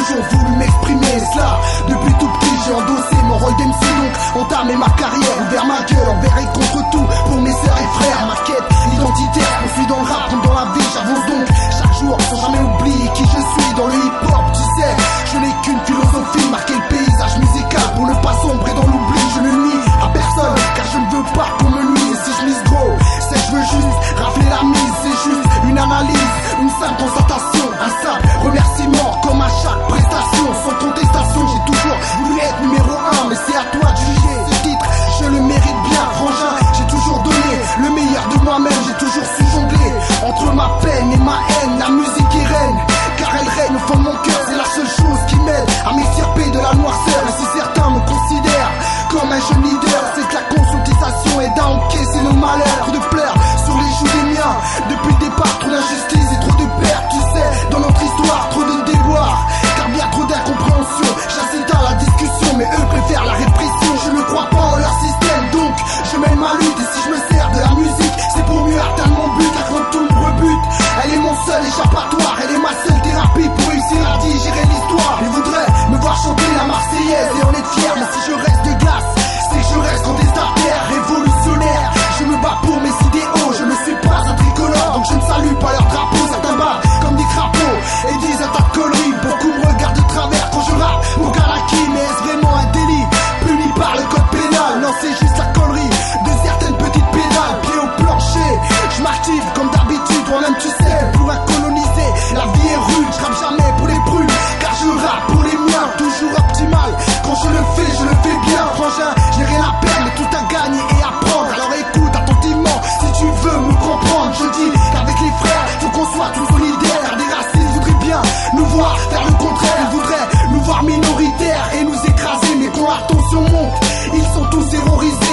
toujours voulu m'exprimer. Cela, depuis tout petit, j'ai endossé mon rôle d'MC, donc entamé ma carrière, ouvert ma gueule envers et contre tout pour mes sœurs et frères. Ma quête identitaire se poursuit dans le rap comme dans la vie. J'avance donc chaque jour sans jamais oublier qui je suis dans le hip-hop. Tu sais, je n'ai qu'une philosophie, marquer le paysage musical pour ne pas sombrer dans l'oubli. Je ne nie à personne car je ne veux pas qu'on me nuise. Si je mise gros, c'est que je veux juste rafler la mise. C'est juste une analyse, une simple constatation, un simple remerciement comme à chaque prestation. Sans contestation, j'ai toujours voulu être numéro 1, mais c'est à toi de juger. Ce titre, je le mérite bien, frangin. J'ai toujours donné le meilleur de moi-même. J'ai toujours su jongler entre ma peine et ma haine. La musique est reine, car elle règne au fond de mon cœur. C'est la seule chose qui m'aide à m'extirper de la noirceur. Et si certains me considèrent comme un jeune leader, c'est que la conscientisation aide à encaisser le malheur. Trop de pleurs sur les joues des miens. Depuis le départ, trop d'injustice et trop de pertes. Tu sais, dans notre histoire, trop de déboires, car bien trop d'incompréhension. J'incite à la discussion, mais eux préfèrent la répression. Je ne crois pas en leur système, donc je mène ma lutte. Et si je me sers de la musique, c'est pour mieux atteindre mon but. Car quand tout me rebute, elle est mon seul échappatoire. Elle est ma seule thérapie pour réussir à digérer l'histoire. Ils voudraient me voir chanter la Marseillaise et en être fier, mais si je reste de glace, c'est que je reste contestataire, révolutionnaire. Je me bats pour mes idéaux, je ne suis pas un tricolore, donc je ne salue pas leur drapeau. Certains battent comme des crapauds et disent un tas de conneries. Beaucoup me regardent de travers quand je rappe pour Galaki. Mais est-ce vraiment un délit puni par le code pénal? Non, c'est juste la connerie de certaines petites pédales. Pieds au plancher, je m'active comme d'habitude. Toi-même tu sais que pour un colonisé, la vie est rude. Je rappe jamais pour les prudes, car je rappe pour les miens. Toujours optimal, quand je le fais bien. Frangin, j'ai rien à perdre, mais tout à gagner et à prendre. Alors écoute attentivement, si tu veux me comprendre. Je dis qu'avec les frères, faut qu'on soit tous solidaires. Car des racistes voudraient bien nous voir faire le contraire. Ils voudraient nous voir minoritaires et nous écraser. Mais quand la tension monte, ils sont tous terrorisés.